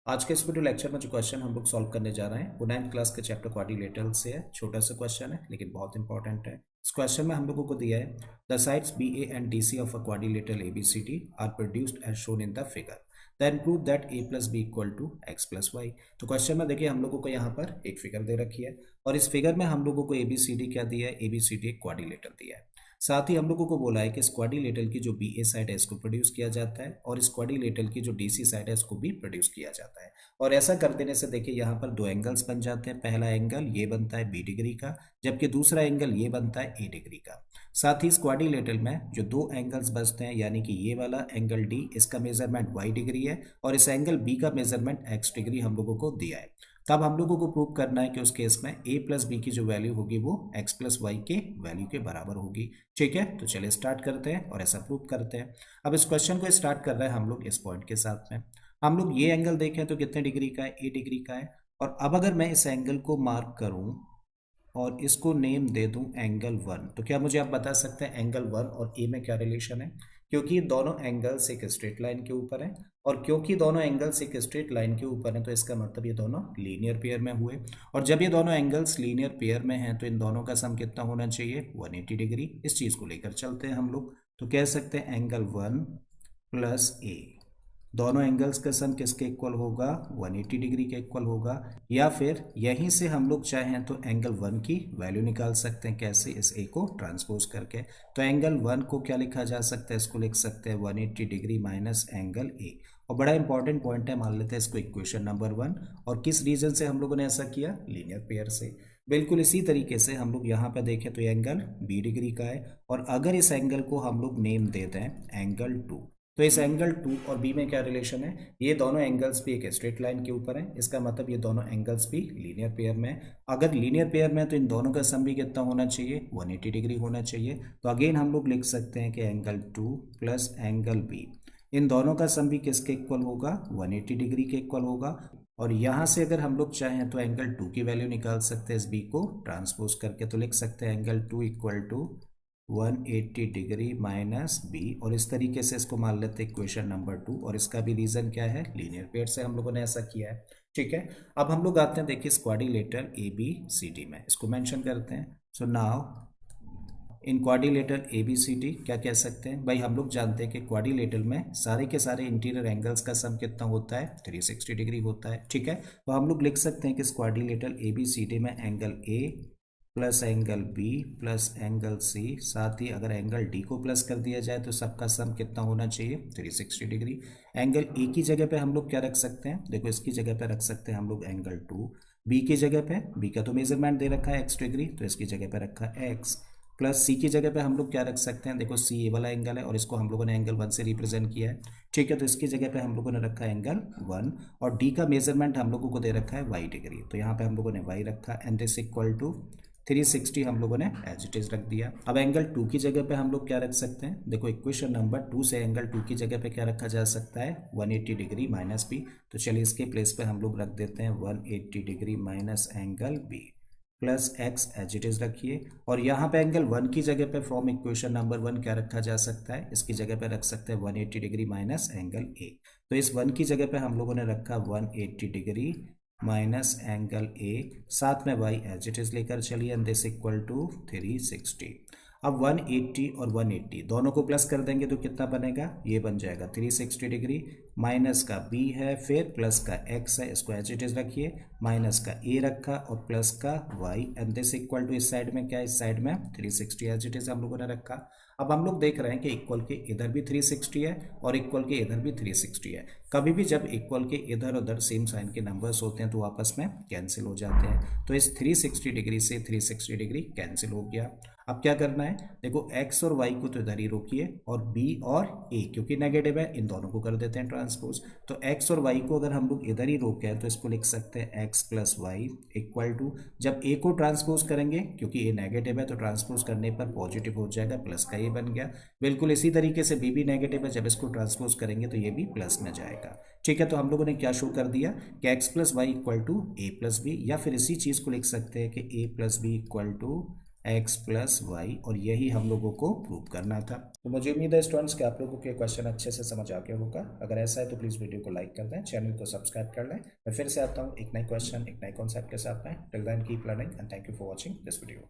आज के इस वीडियो लेक्चर में जो क्वेश्चन हम लोग सॉल्व करने जा रहे हैं वो 9th क्लास के चैप्टर क्वाड्रिलेटरल से है। छोटा सा क्वेश्चन है लेकिन बहुत इंपॉर्टेंट है। इस क्वेश्चन में हम लोगों को दिया है the sides B A and D C of a quadrilateral A B C D are produced as shown in the figure, then prove that A plus B equal to X plus Y. तो question में देखिए हम लोगों को यहाँ पर एक figure दे रखी है और इस फिगर में हम लोगों को ए बी सी डी क्या दिया है, ए बी सी डी एक क्वाड्रिलेटरल दिया है। साथ ही हम लोगों को बोला है कि इस क्वाड्रिलेटरल की जो बी ए साइड है इसको प्रोड्यूस किया जाता है और इस क्वाड्रिलेटरल की जो डी सी साइड है इसको भी प्रोड्यूस किया जाता है। और ऐसा कर देने से देखिए यहाँ पर दो एंगल्स बन जाते हैं। पहला एंगल ये बनता है बी डिग्री का, जबकि दूसरा एंगल ये बनता है ए डिग्री का। साथ ही इस क्वाड्रिलेटरल में जो दो एंगल्स बचते हैं यानी कि ये वाला एंगल डी, इसका मेजरमेंट वाई डिग्री है और इस एंगल बी का मेजरमेंट एक्स डिग्री हम लोगों को दिया है। तब हम लोगों को प्रूव करना है कि उस केस में a प्लस बी की जो वैल्यू होगी वो x प्लस वाई के वैल्यू के बराबर होगी। ठीक है, तो चलिए स्टार्ट करते हैं और ऐसा प्रूव करते हैं। अब इस क्वेश्चन को स्टार्ट कर रहे हैं हम लोग इस पॉइंट के साथ में। हम लोग ये एंगल देखें तो कितने डिग्री का है, a डिग्री का है। और अब अगर मैं इस एंगल को मार्क करूं और इसको नेम दे दूं एंगल 1, तो क्या मुझे आप बता सकते हैं एंगल 1 और ए में क्या रिलेशन है? क्योंकि दोनों एंगल्स एक स्ट्रेट लाइन के ऊपर हैं और क्योंकि दोनों एंगल्स एक स्ट्रेट लाइन के ऊपर हैं तो इसका मतलब ये दोनों लीनियर पेयर में हुए। और जब ये दोनों एंगल्स लीनियर पेयर में हैं तो इन दोनों का सम कितना होना चाहिए, 180 डिग्री। इस चीज़ को लेकर चलते हैं हम लोग, तो कह सकते हैं एंगल 1 प्लस ए, दोनों एंगल्स का सम किसके इक्वल होगा, 180 डिग्री के इक्वल होगा। या फिर यहीं से हम लोग चाहें तो एंगल 1 की वैल्यू निकाल सकते हैं, कैसे, इस ए को ट्रांसपोज करके। तो एंगल 1 को क्या लिखा जा सकता है, इसको लिख सकते हैं 180 डिग्री माइनस एंगल ए। और बड़ा इंपॉर्टेंट पॉइंट है, मान लेते हैं इसको इक्वेशन नंबर 1। और किस रीजन से हम लोगों ने ऐसा किया, लीनियर पेयर से। बिल्कुल इसी तरीके से हम लोग यहाँ पे देखें तो एंगल बी डिग्री का है और अगर इस एंगल को हम लोग नेम दे दें एंगल 2, तो इस एंगल 2 और बी में क्या रिलेशन है, ये दोनों एंगल्स भी एक स्ट्रेट लाइन के ऊपर हैं। इसका मतलब ये दोनों एंगल्स भी लीनियर पेयर में हैं। अगर लीनियर पेयर में है तो इन दोनों का सम भी कितना होना चाहिए, 180 डिग्री होना चाहिए। तो अगेन हम लोग लिख सकते हैं कि एंगल 2 प्लस एंगल बी, इन दोनों का सम भी किसके इक्वल होगा, 180 डिग्री के इक्वल होगा। और यहाँ से अगर हम लोग चाहें तो एंगल 2 की वैल्यू निकाल सकते हैं इस बी को ट्रांसपोज करके। तो लिख सकते हैं angle 2 equal to 180 degree minus B, और इस तरीके से इसको मान लेते हैं इक्वेशन नंबर 2। और इसका भी रीजन क्या है, लीनियर पेयर से हम लोगों ने ऐसा किया है। ठीक है, अब हम लोग आते हैं देखिए इस quadrilateral A B C D में, इसको मेंशन करते हैं। So now in quadrilateral A B C D क्या कह सकते हैं भाई, हम लोग जानते हैं कि क्वाड्रिलेटरल में सारे के सारे इंटीरियर एंगल्स का सम कितना होता है, 360 डिग्री होता है। ठीक है, तो हम लोग लिख सकते हैं कि इस quadrilateral A B C D में angle A plus angle B plus angle C, साथ ही अगर एंगल डी को प्लस कर दिया जाए तो सबका सम कितना होना चाहिए, 360 डिग्री। एंगल ए की जगह पे हम लोग क्या रख सकते हैं, देखो इसकी जगह पे रख सकते हैं हम लोग एंगल 2। बी की जगह पे, बी का तो मेजरमेंट दे रखा है एक्स डिग्री, तो इसकी जगह पे रखा है एक्स। प्लस सी की जगह पे हम लोग क्या रख सकते हैं, देखो सी ए वाला एंगल है और इसको हम लोगों ने एंगल 1 से रिप्रेजेंट किया है। ठीक है, तो इसकी जगह पे हम लोगों ने रखा है एंगल 1 और डी का मेजरमेंट हम लोगों को दे रखा है वाई डिग्री, तो यहाँ पे हम लोगों ने वाई रखा एंड दिस इक्वल टू 360 हम लोगों ने एज इट इज रख दिया। अब एंगल 2 की जगह पे हम लोग क्या रख सकते हैं, देखो इक्वेशन नंबर 2 से एंगल 2 की जगह पे क्या रखा जा सकता है, 180 डिग्री माइनस बी। तो चलिए इसके प्लेस पे हम लोग रख देते हैं 180 degree minus angle B plus X as it is रखिए। और यहाँ पे एंगल 1 की जगह पे फ्रॉम इक्वेशन नंबर 1 क्या रखा जा सकता है, इसकी जगह पे रख सकते हैं 180 डिग्री माइनस एंगल ए। तो इस 1 की जगह पे हम लोगों ने रखा 180 डिग्री माइनस एंगल ए, साथ में वाई एज इट इज लेकर चलिए एंड दिस इक्वल टू 360। अब 180 और 180 दोनों को प्लस कर देंगे तो कितना बनेगा, ये बन जाएगा 360 डिग्री, माइनस का b है फिर प्लस का x है, इसको एज इट इज रखिए, माइनस का a रखा और प्लस का y and this equal to इस साइड में क्या है, इस साइड में 360 एज इट इज हम लोगों ने रखा। अब हम लोग देख रहे हैं कि इक्वल के इधर भी 360 है और इक्वल के इधर भी 360 है। कभी भी जब इक्वल के इधर उधर सेम साइन के नंबर्स होते हैं तो आपस में कैंसिल हो जाते हैं। तो इस 360 डिग्री से 360 डिग्री कैंसिल हो गया। अब क्या करना है, देखो x और y को तो इधर ही रोकिए और b और a क्योंकि नेगेटिव है इन दोनों को कर देते हैं ट्रांसपोज। तो x और y को अगर हम लोग इधर ही रोके हैं तो इसको लिख सकते हैं x plus Y equal to, जब a को ट्रांसपोज करेंगे क्योंकि a नेगेटिव है तो ट्रांसपोज करने पर पॉजिटिव हो जाएगा, प्लस का ये बन गया। बिल्कुल इसी तरीके से b भी नेगेटिव है, जब इसको ट्रांसपोज करेंगे तो ये भी प्लस में जाएगा। ठीक है, तो हम लोगों ने क्या शो कर दिया कि x plus Y equal to A plus B, या फिर इसी चीज़ को लिख सकते हैं कि a plus B equal to x plus Y, और यही हम लोगों को प्रूव करना था। तो मुझे उम्मीद है स्टूडेंट्स कि आप लोगों के क्वेश्चन अच्छे से समझ आ गया होगा। अगर ऐसा है तो प्लीज़ वीडियो को लाइक कर दें, चैनल को सब्सक्राइब कर लें। मैं फिर से आता हूँ एक नए क्वेश्चन, एक नए कॉन्सेप्ट के साथ में। Till then keep learning and thank you for watching this video.